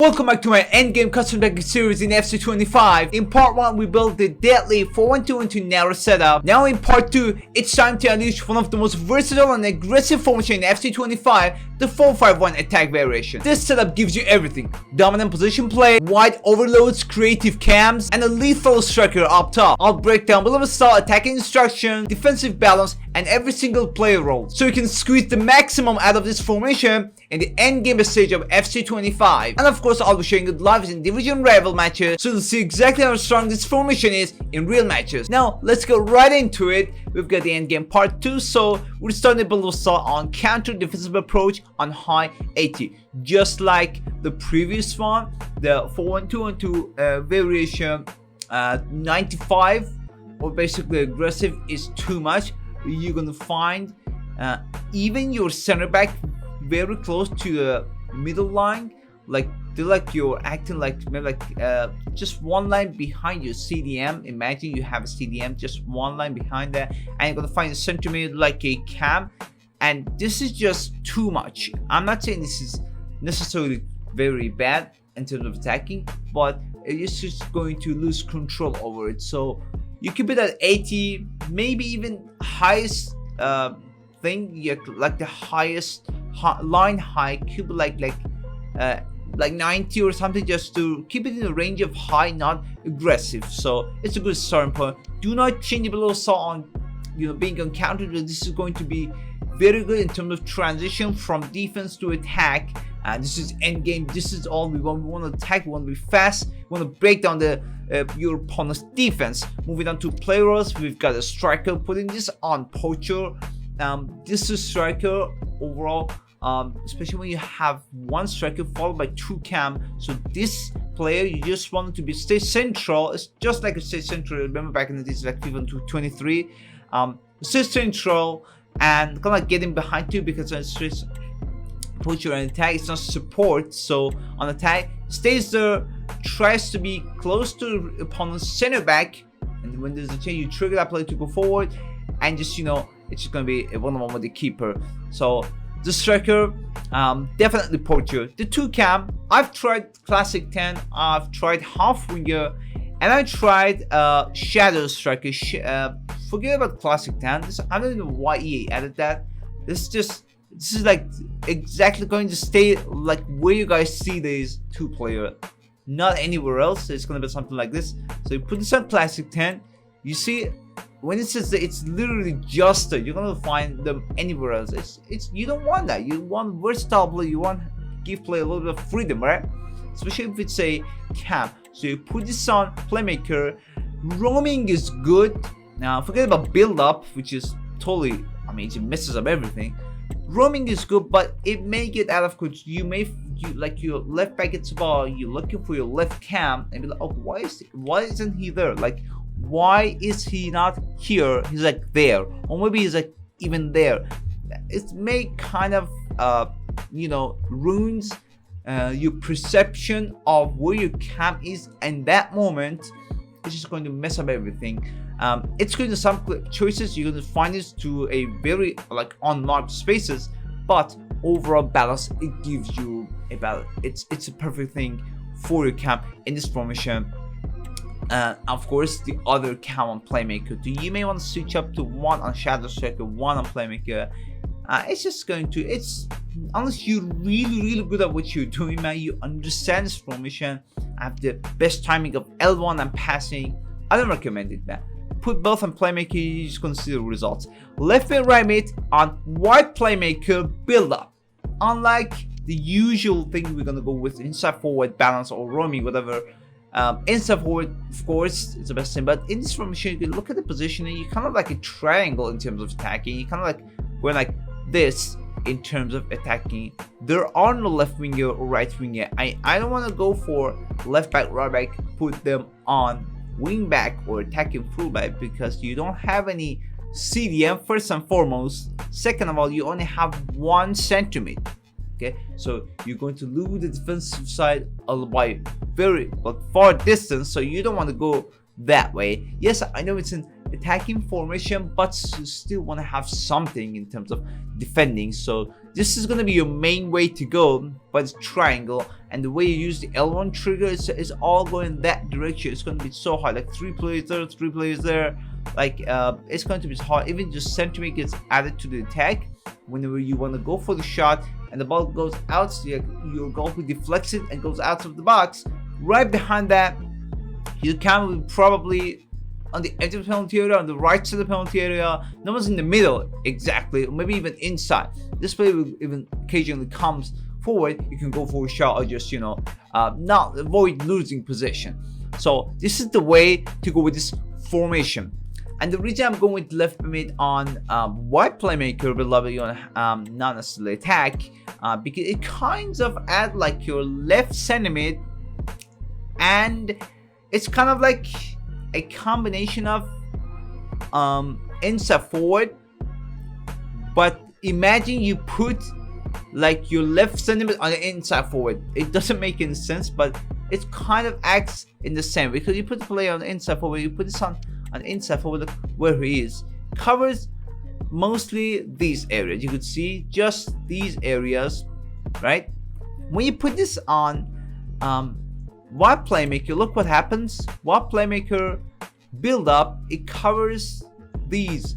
Welcome back to my endgame custom decking series in FC25. In part 1, we built the deadly 4-1-2-1-2 narrow setup. Now in part 2, it's time to unleash one of the most versatile and aggressive formation in FC25, the 4-5-1 attack variation. This setup gives you everything: dominant position play, wide overloads, creative cams, and a lethal striker up top. I'll break down below style attacking instruction, defensive balance, and every single player role, so you can squeeze the maximum out of this formation in the endgame stage of FC25. And of course, I'll be showing you live in division rival matches, so you'll see exactly how strong this formation is in real matches. Now, let's go right into it. We've got the endgame part 2, so we're starting to build a style on counter defensive approach on high 80. Just like the previous one, the 4-1-2-1-2 variation 95, or basically aggressive, is too much. You're gonna find even your center back very close to the middle line, like you're acting like maybe like just one line behind your CDM. Imagine you have a CDM just one line behind that, and you're gonna find a center mid like a cam, and this is just too much. I'm not saying this is necessarily very bad in terms of attacking, but it's just going to lose control over it. So you keep it at 80, maybe even highest thing, like the highest line height, keep it like 90 or something, just to keep it in the range of high, not aggressive. So it's a good starting point. Do not change it below saw on being on counter. This is going to be very good in terms of transition from defense to attack. This is end game. This is all we want. We want to attack. We want to be fast. We want to break down the your opponent's defense. Moving on to player roles, we've got a striker. Putting this on poacher. This is striker overall. Especially when you have one striker followed by two cam. So this player, you just want to stay central. It's just like a stay central. Remember back in the days like FIFA 23. Stay central and kind of like getting behind too, because it's just poacher and attack. It's not support. So on attack, stays there, tries to be close to opponent's center back, and when there's a change, you trigger that player to go forward, and just it's just gonna be a one-on-one with the keeper. So the striker, definitely poacher. The two cam, I've tried classic 10, I've tried half winger, and I tried shadow striker. Forget about classic 10. I don't know why EA added that. This is like exactly going to stay like where you guys see these two players, not anywhere else. It's gonna be something like this. So you put this on classic 10. You see when it says that it's literally just you're gonna find them anywhere else. It's you don't want that. You want versatile play. You want give play a little bit of freedom, right? Especially if it's a cam. So you put this on playmaker. Roaming is good. Now forget about build up, which is totally, I mean, it messes up everything. Roaming is good, but it may get out of control. Like your left back gets the ball, you're looking for your left cam, and be like, oh, why isn't he there? Like, why is he not here? He's like there, or maybe he's like even there. It may kind of ruins your perception of where your cam is in that moment. It's just going to mess up everything. It's going to some choices you're going to find this to a very like unmarked spaces, but overall balance, it gives you a balance. It's a perfect thing for your cam in this formation. Of course, the other cam on playmaker. So you may want to switch up to one on shadow striker, one on playmaker. It's just going to, unless you're really good at what you're doing, man, you understand this formation, have the best timing of L1 and passing, I don't recommend it, man. Put both on playmaker, you're just gonna see the results. Left mid, right mid on wide playmaker build up. Unlike the usual thing we're gonna go with inside forward balance or roaming, whatever. Inside forward, of course, it's the best thing, but in this formation, you can look at the positioning. You kind of like a triangle in terms of attacking. You kind of like going like this in terms of attacking. There are no left winger or right winger. I don't want to go for left back, right back, put them on wing back or attacking fullback, because you don't have any CDM first and foremost. Second of all, you only have one center mid. Okay, so you're going to lose the defensive side by very far distance, so you don't want to go that way. Yes, I know it's an attacking formation, but you still want to have something in terms of defending. So this is gonna be your main way to go, but it's triangle, and the way you use the L1 trigger is all going that direction. It's gonna be so hard, like 3 players there, 3 players there, like it's going to be hard. Even just centimeter gets added to the attack whenever you want to go for the shot, and the ball goes out, so your goalkeeper deflects it and goes out of the box. Right behind that, your camera will probably on the edge of the penalty area, on the right side of the penalty area. No one's in the middle exactly, or maybe even inside. This player will even occasionally comes forward. You can go for a shot, or just not avoid losing possession. So this is the way to go with this formation. And the reason I'm going with left mid on wide playmaker below you on not necessarily attack, because it kind of add like your left center mid, and it's kind of like a combination of inside forward. But imagine you put like your left center mid on the inside forward. It doesn't make any sense, but it kind of acts in the same, because you put the player on the inside forward, you put this on inside forward. Look where he is, covers mostly these areas. You could see just these areas, right? When you put this on wide playmaker, look what happens. Wide playmaker build up, it covers these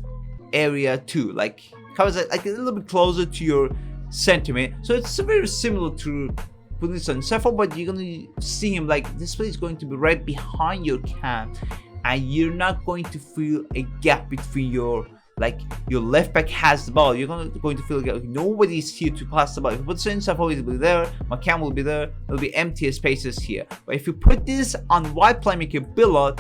area too, like covers it like a little bit closer to your centimeter. So it's very similar to putting this on Cepho, but you're gonna see him like this play is going to be right behind your cam, and you're not going to feel a gap between your left back has the ball. You're going to feel like nobody's here to pass the ball. If you put this inside forward, it will be there, my cam will be there, there'll be empty spaces here. But if you put this on wide playmaker below,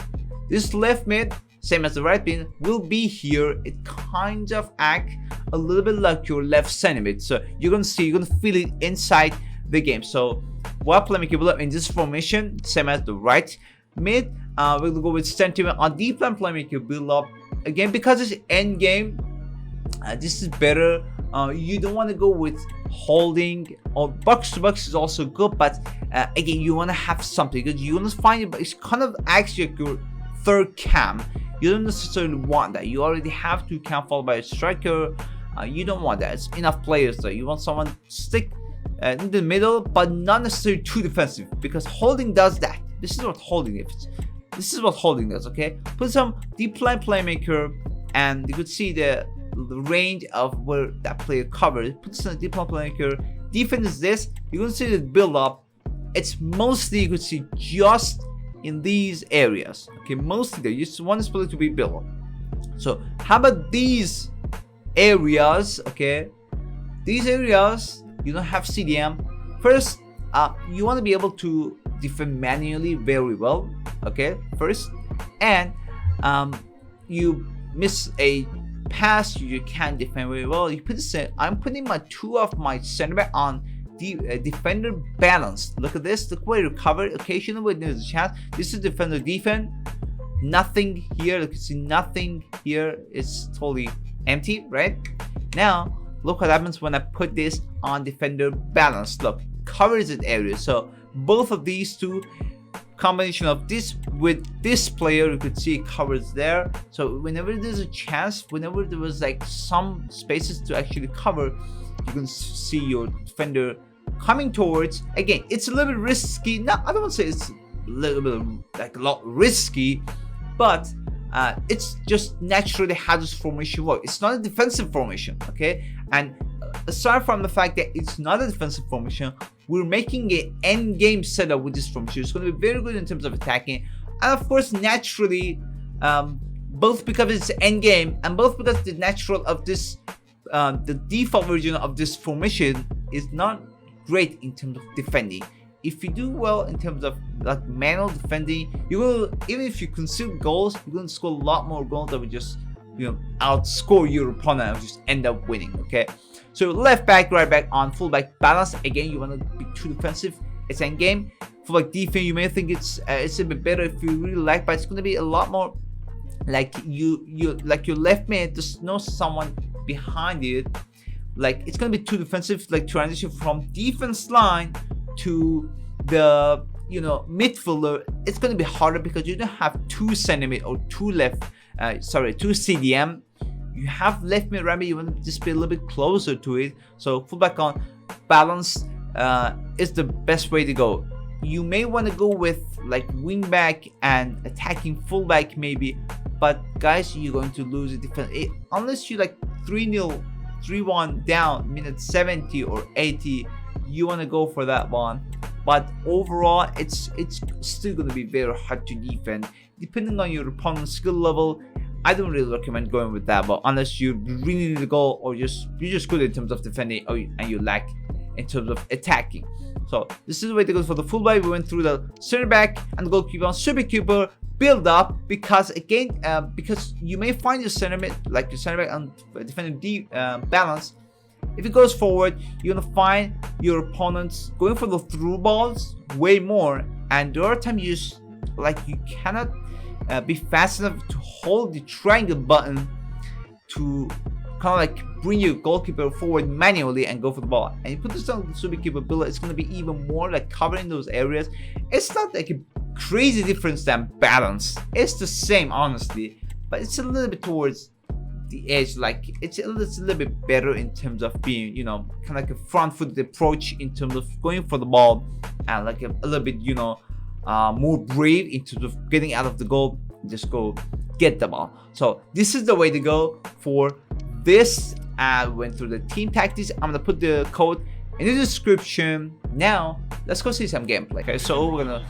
this left mid, same as the right mid, will be here. It kind of act a little bit like your left center mid. So you're gonna feel it inside the game. So wide playmaker below in this formation, same as the right mid. We'll go with center on deep line playmaker build up again, because it's end game. This is better. You don't want to go with holding, or box to box is also good, but again, you want to have something, because you want to find it, but it's kind of actually like your third cam. You don't necessarily want that. You already have 2 cam followed by a striker. You don't want that. It's enough players there. You want someone to stick in the middle, but not necessarily too defensive, because holding does that. This is what holding is. This is what holding does, okay? Put some deep line playmaker, and you could see the range of where that player covers. Put some deep line playmaker. Defense is this. You're gonna see the build up. It's mostly, you could see, just in these areas, okay? Mostly there. You just want this player to be built up. So how about these areas, okay? These areas, you don't have CDM. First, you want to be able to defend manually very well, okay? First, and you miss a pass, you can't defend very well. You put this in. I'm putting my 2 of my center back on defender balance. Look at this. Look where you recover. Occasionally when there's a chance. This is defender defense. Nothing here. You can see nothing here. It's totally empty, right? Now look what happens when I put this on defender balance. Look, covers an area. So both of these two, combination of this with this player, you could see it covers there. So whenever there's a chance, whenever there was like some spaces to actually cover, you can see your defender coming towards. Again, it's a little bit risky. No, I don't want to say it's a little bit like a lot risky, but it's just naturally how this formation works. It's not a defensive formation, okay? And aside from the fact that it's not a defensive formation, we're making an end game setup with this formation. It's going to be very good in terms of attacking, and of course, naturally, both because it's end game and both because the natural of this, the default version of this formation is not great in terms of defending. If you do well in terms of like manual defending, you will, even if you concede goals, you're going to score a lot more goals that will just, you know, outscore your opponent and just end up winning, okay? So left back, right back on full back balance. Again, you want to be too defensive. It's end game. For like defense, you may think it's a bit better if you really like, but it's going to be a lot more like you like your left mid just knows someone behind it. Like it's going to be too defensive, like transition from defense line to the, you know, midfielder. It's going to be harder because you don't have 2 centimeter or 2 left, 2 CDM. you have left mid, right mid, you want to just be a little bit closer to it. So fullback on balance is the best way to go. You may want to go with like wing back and attacking fullback maybe, but guys, you're going to lose the defense unless you like 3-0, 3-1 down minute 70 or 80. You want to go for that one, but overall it's still going to be very hard to defend depending on your opponent's skill level. I don't really recommend going with that, but unless you really need a goal or you're just good in terms of defending and you lack in terms of attacking. So this is the way to go for the fullback. We went through the center back and the goalkeeper and super keeper build up, because again because you may find your center mid, like your center back and defender balance. If it goes forward, you're gonna find your opponents going for the through balls way more, and there are times you just like you cannot be fast enough to hold the triangle button to kind of like bring your goalkeeper forward manually and go for the ball. And you put this on the super keeper build, it's gonna be even more like covering those areas. It's not like a crazy difference than balance. It's the same honestly, but it's a little bit towards the edge. Like it's a little bit better in terms of being, you know, kind of like a front-footed approach in terms of going for the ball, and like a little bit, you know, more brave in terms of getting out of the goal. Just go get the ball. So this is the way to go for this. I went through the team tactics. I'm gonna put the code in the description. Now let's go see some gameplay. Okay, so we're gonna,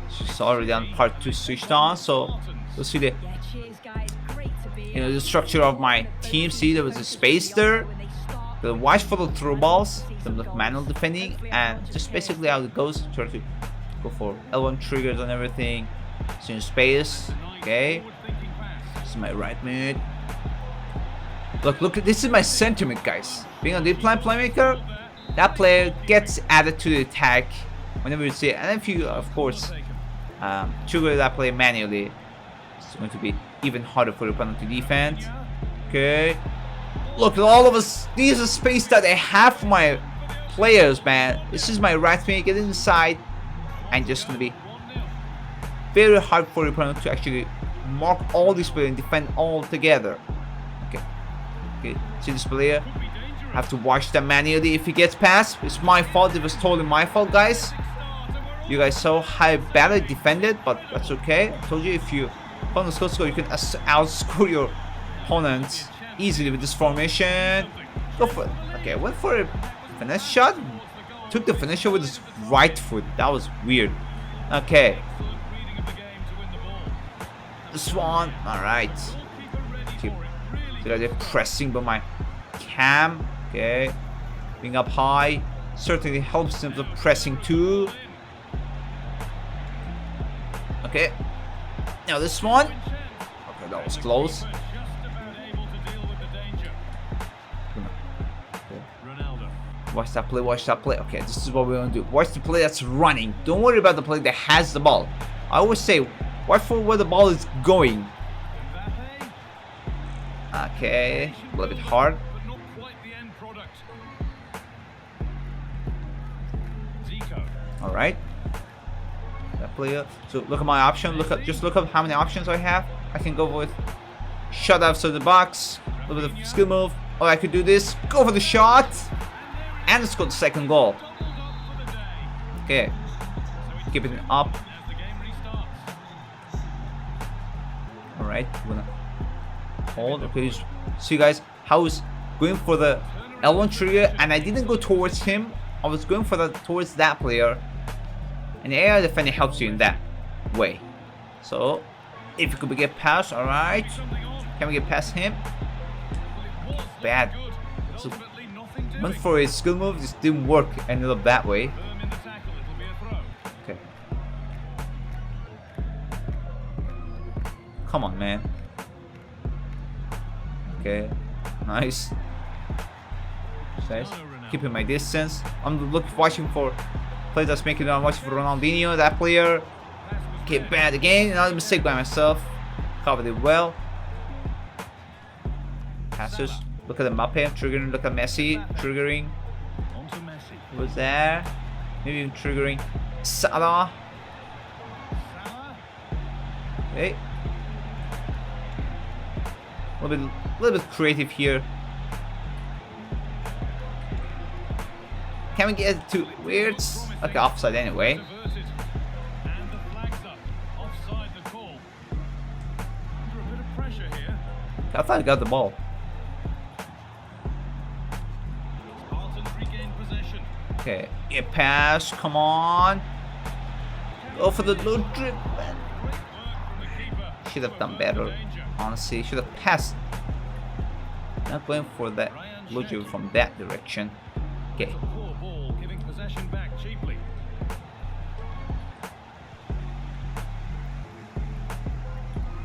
it's already on part 2 switched on, so let's see the, you know, the structure of my team. See, there was a space there. The watch for the through balls, some of manual defending, and just basically how it goes. Try to go for L1 triggers and everything. So in space, okay. This is my right mid. Look, this is my center mid, guys. Being a deep line playmaker, that player gets added to the attack whenever you see it. And if you, of course, trigger that player manually, it's going to be even harder for your opponent to defend. Okay. Look at all of us. These are space that I have for my players, man. This is my right mid. Get inside, and just gonna be very hard for your opponent to actually mark all these players and defend all together. Okay, see this player? Have to watch that manually. If he gets past, it's my fault. It was totally my fault, guys. You guys saw how badly defended, but that's okay. I told you, if you opponent's score, you can outscore your opponent easily with this formation. Go for it. Okay, went for a finesse shot. Took the finisher with his right foot. That was weird. Okay. This one. Alright. They're pressing by my cam. Okay. Being up high certainly helps in terms of pressing too. Okay. Now this one. Okay, that was close. Watch that play, watch that play. Okay, this is what we're gonna do. Watch the play that's running. Don't worry about the play that has the ball. I always say, watch for where the ball is going. Okay, a little bit hard. Alright. That player. So look at my option. Just look up how many options I have. I can go with shot outside the box. A little bit of skill move. Oh, I could do this. Go for the shot. And score the second goal. Okay. Keep it up. Alright, we're gonna hold. Okay, see guys, how I was going for the L1 trigger and I didn't go towards him. I was going for towards that player. And the air defender helps you in that way. So if you could get past, alright. Can we get past him? Bad. So went for a skill move, just didn't work, ended up that way. Okay. Come on, man. Okay. Nice. Nice. Keeping my distance. I'm watching for players that's making it. I'm watching for Ronaldinho, that player. Okay, bad again. Another mistake by myself. Covered it well. Passes. Look at Mbappe triggering. Look at Messi triggering. Who was there? Maybe even triggering Salah. Okay. little bit creative here. Can we get to where it's okay offside anyway? I thought I got the ball. Okay, get pass, come on. Go for the low drip, man. Should have done better, honestly. Should have passed. Not going for that low drip from that direction. Okay.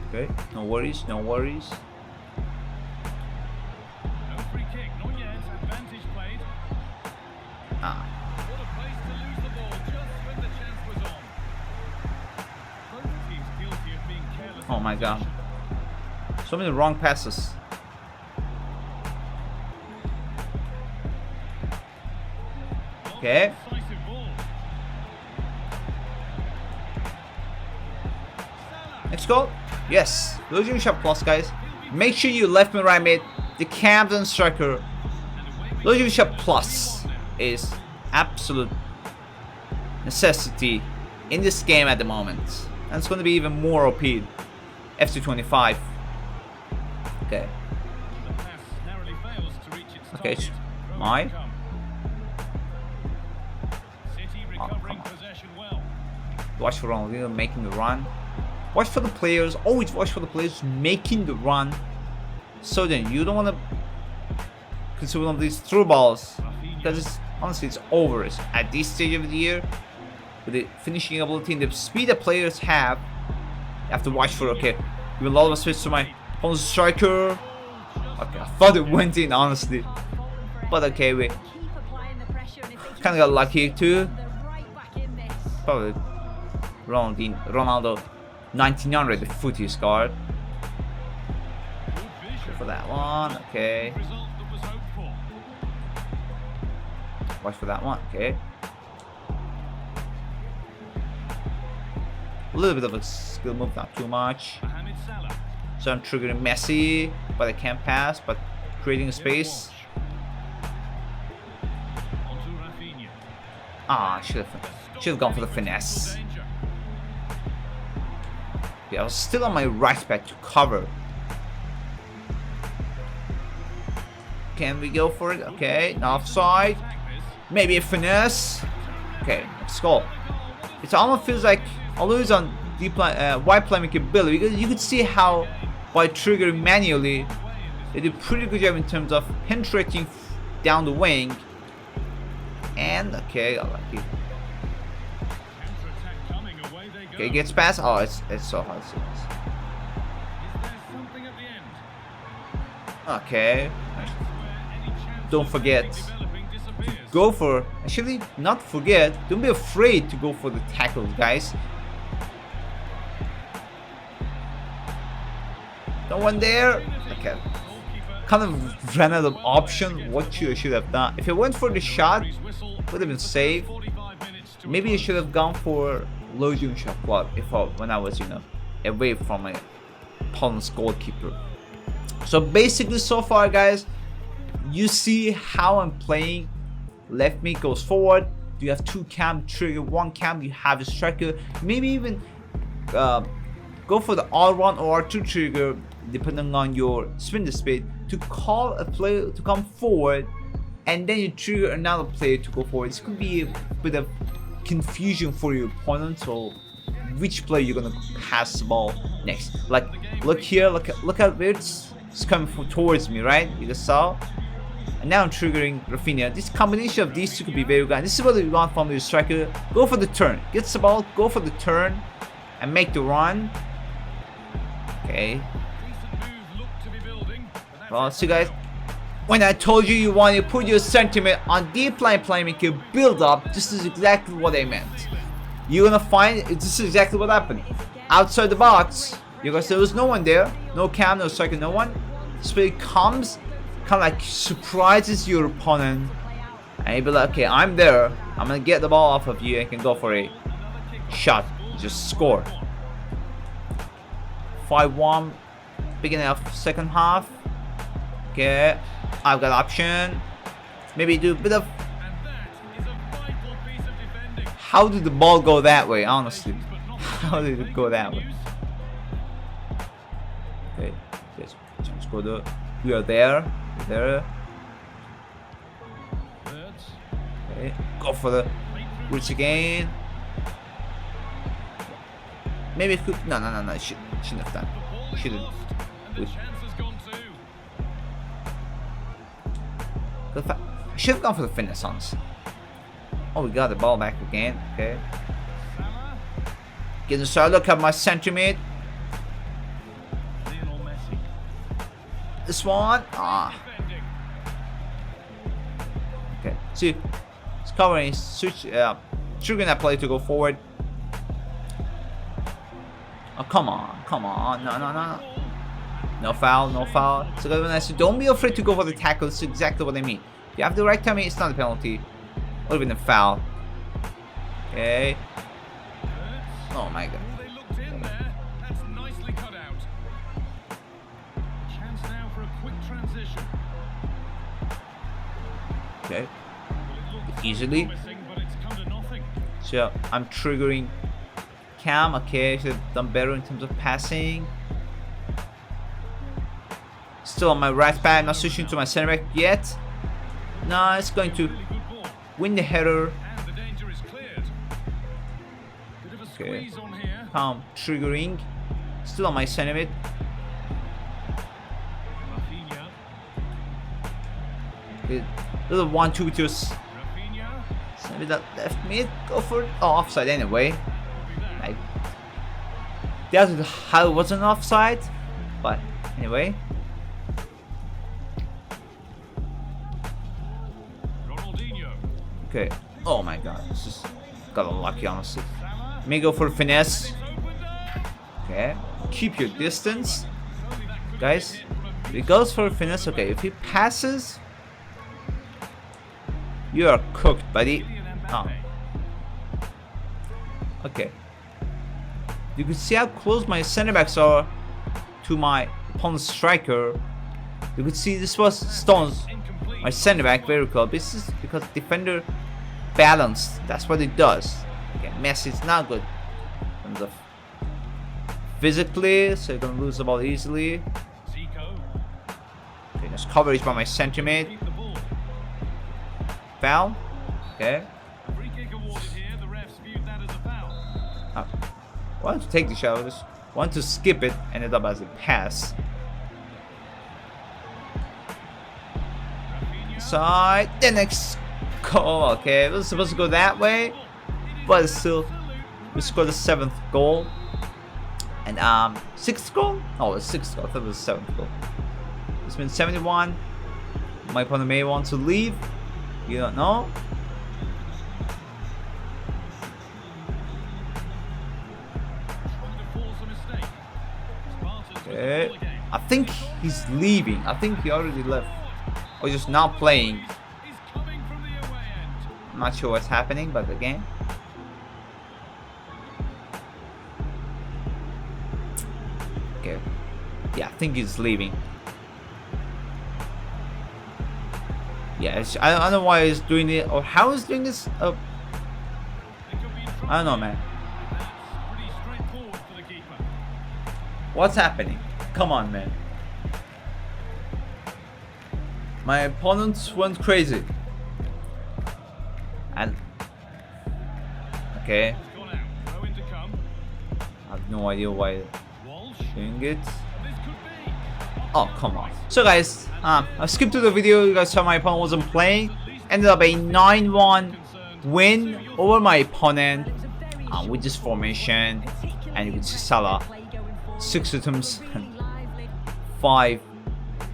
Okay, no worries, no worries. Ah. What a place to lose the ball just when the chance was on. Both teams guilty of being careless. Oh my god. So many wrong passes. Okay. Next goal. Yes. Losing shot plus, guys. Make sure you left mid, right mid. The Camden striker. Losing shot plus is absolute necessity in this game at the moment, and it's going to be even more OP. FC25. Okay. Okay, my. Oh, come on. Watch for Ronaldinho making the run. Watch for the players. Always watch for the players making the run. So then you don't want to consider one of these through balls, because it's honestly it's over. It's at this stage of the year, with the finishing ability and the speed that players have, you have to watch for. Okay, give a lot of space to my opponent's striker. Okay, I thought it went in, honestly, but okay, we kind of got lucky too. Probably Ronaldo 1900, the FUTTIES card. Go for that one. Okay. Watch for that one. Okay. A little bit of a skill move, not too much. So I'm triggering Messi, but I can't pass, but creating a space. Ah, should have gone for the finesse. Yeah, I was still on my right back to cover. Can we go for it? Okay, no offside. Maybe a finesse. Okay, let's go. It almost feels like I'll lose on deep wide playmaking ability, because you could see how by triggering manually they did a pretty good job in terms of penetrating down the wing. And okay, I like it. Okay, gets past. Oh, it's so hard. Okay. Don't forget to go for. Actually, not forget. Don't be afraid to go for the tackles, guys. No one there. Okay. Kind of ran out of option. What you should have done. If I went for the shot, would have been safe. Maybe you should have gone for low jump shot when I was, away from my opponent's goalkeeper. So basically, so far, guys, you see how I'm playing. Left mid goes forward. You have two cam trigger, one cam. You have a striker. Maybe even go for the R1 or R2 trigger, depending on your sprinter speed, to call a player to come forward, and then you trigger another player to go forward. This could be a bit of confusion for your opponent, or which player you're gonna pass the ball next. Like, look here, look at where it's coming towards me, right? You just saw. And now I'm triggering Rafinha. This combination of these two could be very good. This is what we want from the striker. Go for the turn. Gets the ball, go for the turn, and make the run. Okay. Well, see, guys. When I told you you want to put your sentiment on deep line playmaker build up, this is exactly what I meant. You're gonna find this is exactly what happened. Outside the box, because there was no one there, no cam, no striker, no one. So it comes, kind of like surprises your opponent, and you be like, okay, I'm there. I'm gonna get the ball off of you and can go for a shot, just score. 5-1. beginning of second half. Okay, I've got option. Maybe do a bit of. And that is a vital piece of defending. How did the ball go that way? Honestly, how did it go that way? Okay, let's go to. We are there. There. Okay, go for the roots again. Maybe it could. No. Shouldn't have done. Shouldn't. I should have gone for the fitness, honestly. Oh, we got the ball back again. Okay. Getting started. Look at my centimeter. This one. Okay. See, it's covering. Switch. Triggering that play to go forward. Oh, come on. No. No foul. So nice. Don't be afraid to go for the tackle. That's exactly what I mean. If you have the right timing, it's not a penalty. Or even a foul. Okay. Oh my god. They looked in there. That's nicely cut out. Chance now for a quick transition. Okay. Easily. Promising, but it's come to nothing. So I'm triggering Cam. Okay, should have done better in terms of passing. Still on my right back, not switching to my center back yet. No, it's going to Really good ball. win the header. And the danger is cleared. Bit of a Okay. squeeze on here. Calm, triggering. Still on my center mid. Rafinha. Little 1-2 with your Rafinha. maybe that left mid. Go for it. Oh, offside anyway. Like, that was how it wasn't offside, but anyway. Ronaldinho. Okay. Oh my god, this is got unlucky, honestly. Salah. May go for finesse. It's opened up. Okay. Keep your distance, Only that could guys. have been from a If he goes for finesse, okay. If he passes, you are cooked, buddy. Kylian Oh, Mbappe. okay. You can see how close my center backs are to my opponent's striker. You could see this was Stones, Incomplete. my center back, very close. This is because defender balanced. That's what it does. Okay, Messi is not good in terms of physically, so you're gonna lose the ball easily. Zico. Okay, there's coverage by my center mid. Keep the ball. Foul. Okay. Free kick awarded here. The refs viewed that as a foul. Wanted to take the shot, just wanted to skip it, ended up as a pass. Rafinha. Side, the next goal. Okay, it was supposed to go that way, but still, we scored the 7th goal. And 6th goal? Oh, it's 6th goal. I thought it was 7th goal. It's been 71. My opponent may want to leave. You don't know. Trying to force a mistake. Spartans with the Okay. ball again. I think he's leaving. I think he already left. Or just not playing. He's coming from the away end. I'm not sure what's happening, but again. Okay. Yeah, I think he's leaving. Yeah, I don't know why he's doing it or how he's doing this. They could be in trouble. I don't know, man. That's pretty straightforward for the keeper. What's happening? Come on, man. My opponents went crazy. And okay, Ball's gone out. Throw in to come. I have no idea why Walsh. doing it. This could be. Oh, come on. So guys, I skipped to the video. You guys saw my opponent wasn't playing. Ended up a 9-1 win over my opponent with this formation. And you can see Salah, 6 attempts and 5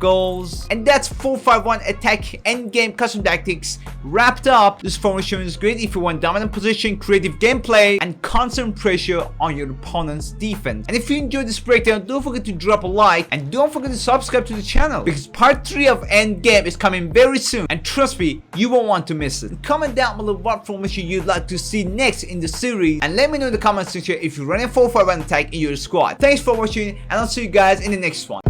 goals. And that's 4-5-1 attack endgame custom tactics wrapped up. This formation is great if you want dominant position, creative gameplay, and constant pressure on your opponent's defense. And if you enjoyed this breakdown, don't forget to drop a like and don't forget to subscribe to the channel because part 3 of endgame is coming very soon, and trust me, you won't want to miss it. And comment down below what formation you'd like to see next in the series, and let me know in the comment section if you're running 4-5-1 attack in your squad. Thanks for watching, and I'll see you guys in the next one.